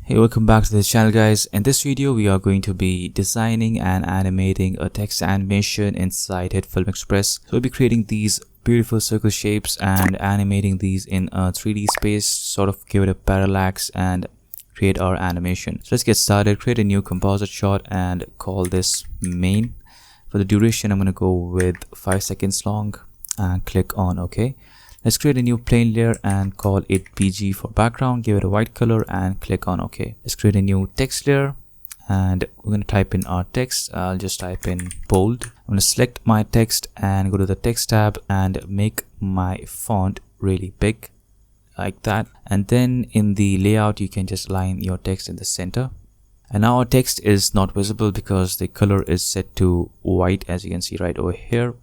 Hey, welcome back to the channel, guys. In this video we are going to be designing and animating a text animation inside Hitfilm Express. So we'll be creating these beautiful circle shapes and animating these in a 3D space, sort of give it a parallax and create our animation. So let's get started. Create a new composite shot and call this main. For the duration, I'm going to go with 5 seconds long and click on OK. Let's create a new plane layer and call it PG for background. Give it a white color and click on OK. Let's create a new text layer and we're going to type in our text. I'll just type in bold. I'm going to select my text and go to the text tab and make my font really big like that. And then in the layout, you can just align your text in the center. And now our text is not visible because the color is set to white, as you can see right over here.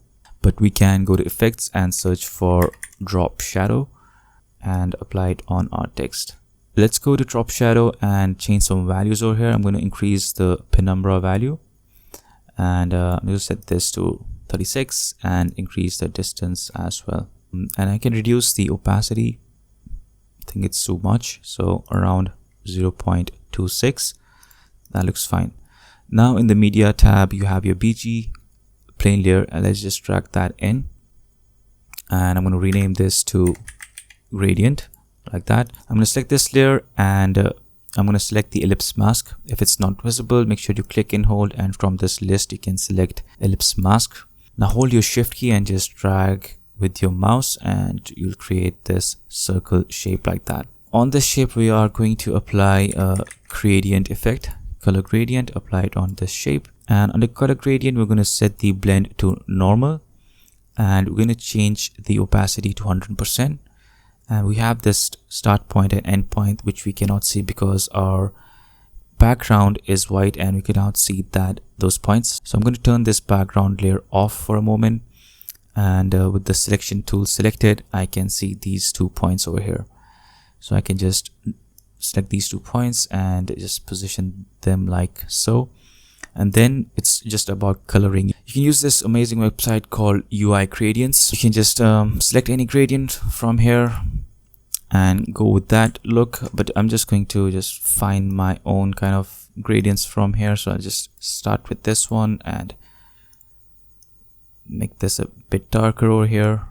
But we can go to effects and search for drop shadow and apply it on our text. Let's go to drop shadow and change some values over here. I'm going to increase the penumbra value and I'm going to set this to 36 and increase the distance as well. And I can reduce the opacity. I think it's too much, so around 0.26. That looks fine. Now in the media tab, you have your BG plane layer, and let's just drag that in. And I'm going to rename this to gradient like that. I'm going to select this layer and I'm going to select the ellipse mask. If it's not visible, make sure you click and hold, and from this list you can select ellipse mask. Now hold your shift key and just drag with your mouse and you'll create this circle shape like that. On this shape we are going to apply a gradient effect, color gradient, apply it on this shape. And under color gradient we're going to set the blend to normal and we're going to change the opacity to 100%. And we have this start point and end point which we cannot see because our background is white and we cannot see those points. So I'm going to turn this background layer off for a moment, and with the selection tool selected I can see these 2 points over here. So I can just select these 2 points and just position them like so. And then it's just about coloring. You can use this amazing website called UI Gradients. You can just select any gradient from here and go with that look, but I'm just going to just find my own kind of gradients from here. So I'll just start with this one and make this a bit darker over here.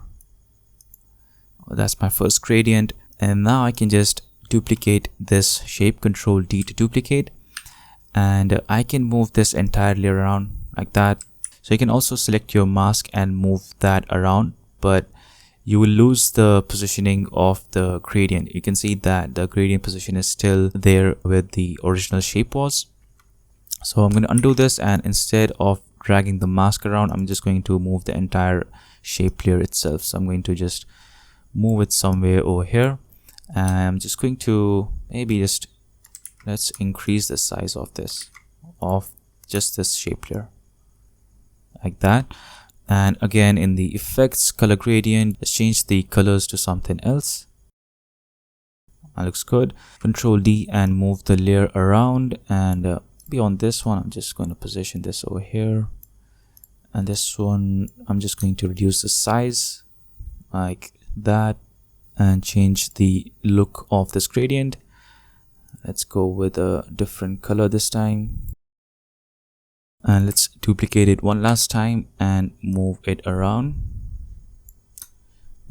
That's my first gradient. And now I can just duplicate this shape, Control D to duplicate. And I can move this entire layer around like that. So you can also select your mask and move that around, but you will lose the positioning of the gradient. You can see that the gradient position is still there where the original shape was. So I'm going to undo this, and instead of dragging the mask around, I'm just going to move the entire shape layer itself. So I'm going to just move it somewhere over here, and I'm just going to maybe just let's increase the size of this, of just this shape layer like that. And again in the effects, color gradient, let's change the colors to something else. That looks good. Control D and move the layer around, and beyond this one I'm just going to position this over here, and this one I'm just going to reduce the size like that and change the look of this gradient. Let's go with a different color this time, and let's duplicate it one last time and move it around.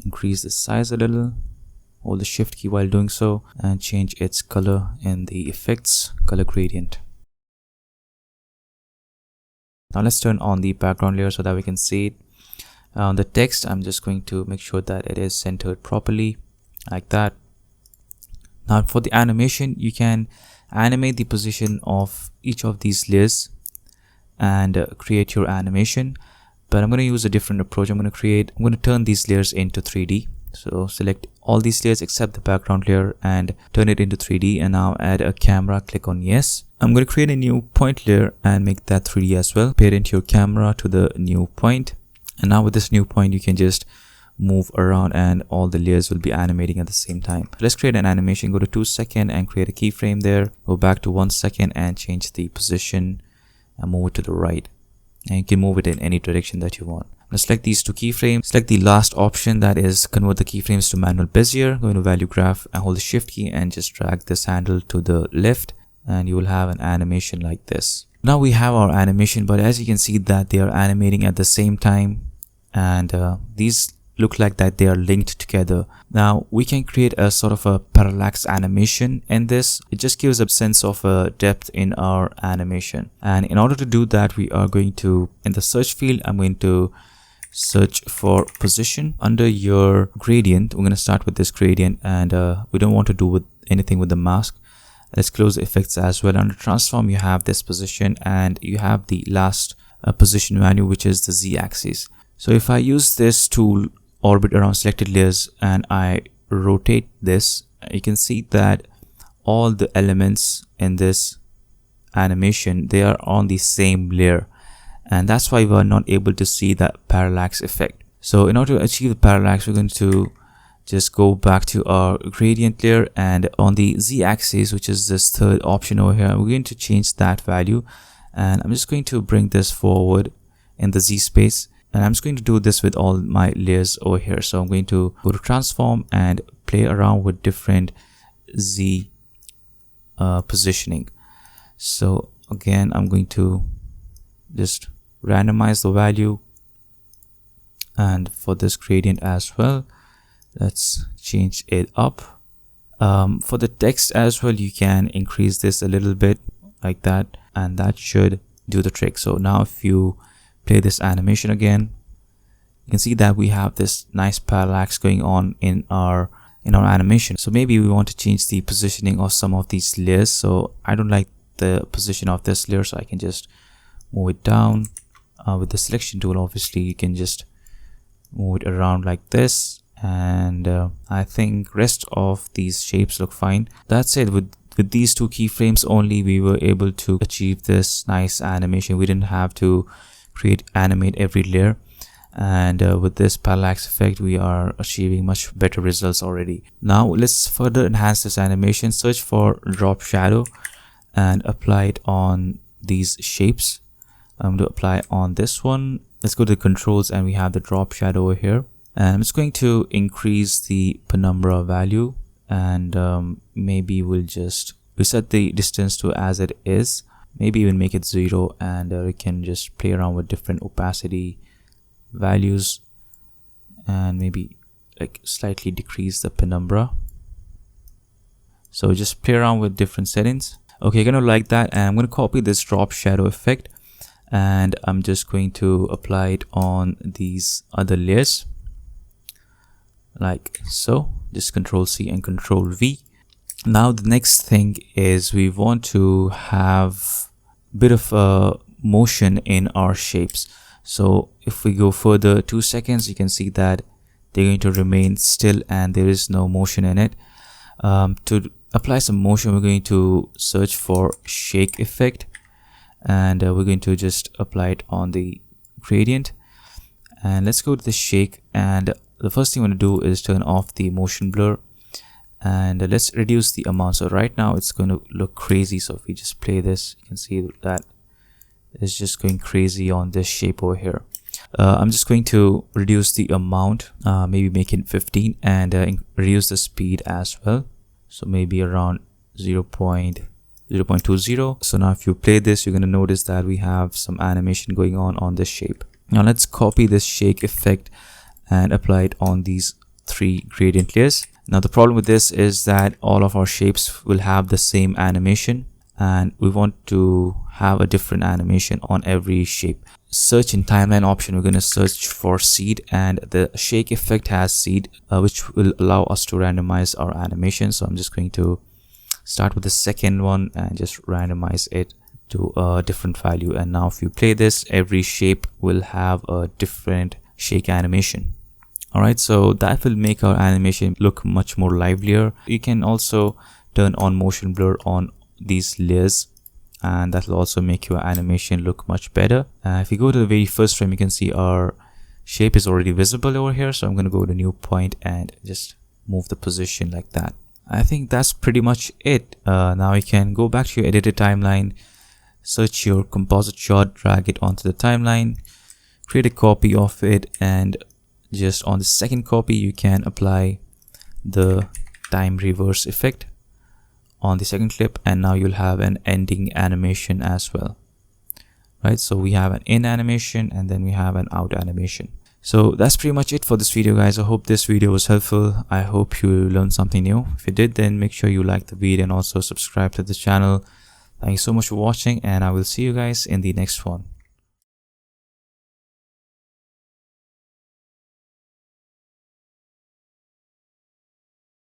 Increase the size a little, hold the shift key while doing so, and change its color in the effects, color gradient. Now let's turn on the background layer so that we can see it. On the text, I'm just going to make sure that it is centered properly like that. Now for the animation, you can animate the position of each of these layers and create your animation, but I'm going to use a different approach. I'm going to turn these layers into 3D. So select all these layers except the background layer and turn it into 3D, and now add a camera, click on yes. I'm going to create a new point layer and make that 3D as well. Parent your camera to the new point, and now with this new point you can just move around and all the layers will be animating at the same time. Let's create an animation. Go to 2 seconds and create a keyframe there. Go back to 1 second and change the position and move it to the right. And you can move it in any direction that you want. select these two keyframes, select the last option, that is convert the keyframes to manual bezier. Go into value graph and hold the shift key and just drag this handle to the left, and you will have an animation like this. Now we have our animation, but as you can see that they are animating at the same time, and these look like that they are linked together. Now we can create a sort of a parallax animation in this. It just gives a sense of depth in our animation, and in order to do that, we are going to, in the search field, I'm going to search for position. Under your gradient, we're going to start with this gradient, and we don't want to do with anything with the mask. Let's close the effects as well. Under transform, you have this position, and you have the last position value, which is the z-axis. So if I use this to orbit around selected layers and I rotate this, you can see that all the elements in this animation, they are on the same layer, and that's why we are not able to see that parallax effect. So in order to achieve the parallax, we're going to just go back to our gradient layer, and on the z-axis, which is this third option over here, we're going to change that value, and I'm just going to bring this forward in the z space, and I'm just going to do this with all my layers over here. So I'm going to go to transform and play around with different z positioning. So again, I'm going to just randomize the value, and for this gradient as well, let's change it up. For the text as well, you can increase this a little bit like that, and that should do the trick. So now if you play this animation again, you can see that we have this nice parallax going on in our animation. So maybe we want to change the positioning of some of these layers. So I don't like the position of this layer, so I can just move it down with the selection tool. Obviously you can just move it around like this, and I think rest of these shapes look fine. That's it. With these two keyframes only, we were able to achieve this nice animation. We didn't have to animate every layer, and with this parallax effect, we are achieving much better results already. Now let's further enhance this animation. Search for drop shadow and apply it on these shapes. I'm going to apply on this one. Let's go to the controls, and we have the drop shadow over here, and I'm just going to increase the penumbra value, and maybe we'll just reset the distance to as it is, maybe even make it 0, and we can just play around with different opacity values, and maybe like slightly decrease the penumbra. So just play around with different settings. Okay, you're gonna like that, and I'm gonna copy this drop shadow effect, and I'm just going to apply it on these other layers like so. Just Control C and Control V. Now the next thing is we want to have a bit of motion in our shapes. So if we go further 2 seconds, you can see that they're going to remain still and there is no motion in it. To apply some motion, we're going to search for shake effect, and we're going to just apply it on the gradient. And let's go to the shake, and the first thing we want to do is turn off the motion blur, and let's reduce the amount. So right now it's going to look crazy, so if we just play this, you can see that it's just going crazy on this shape over here. I'm just going to reduce the amount, maybe make it 15, and reduce the speed as well, so maybe around 0.20. So now if you play this, you're going to notice that we have some animation going on this shape. Now let's copy this shake effect and apply it on these 3 gradient layers. Now the problem with this is that all of our shapes will have the same animation, and we want to have a different animation on every shape. Search in timeline option, we're going to search for seed, and the shake effect has seed, which will allow us to randomize our animation. So I'm just going to start with the second one and just randomize it to a different value. And now if you play this, every shape will have a different shake animation. Alright, so that will make our animation look much more livelier. You can also turn on motion blur on these layers, and that will also make your animation look much better. If you go to the very first frame, you can see our shape is already visible over here. So I'm going to go to new point and just move the position like that. I think that's pretty much it. Now you can go back to your edited timeline, search your composite shot, drag it onto the timeline, create a copy of it, and just on the second copy you can apply the time reverse effect on the second clip, and now you'll have an ending animation as well, right? So we have an in animation and then we have an out animation. So that's pretty much it for this video, guys. I hope this video was helpful. I hope you learned something new. If you did, then make sure you like the video and also subscribe to the channel. Thank you so much for watching, and I will see you guys in the next one.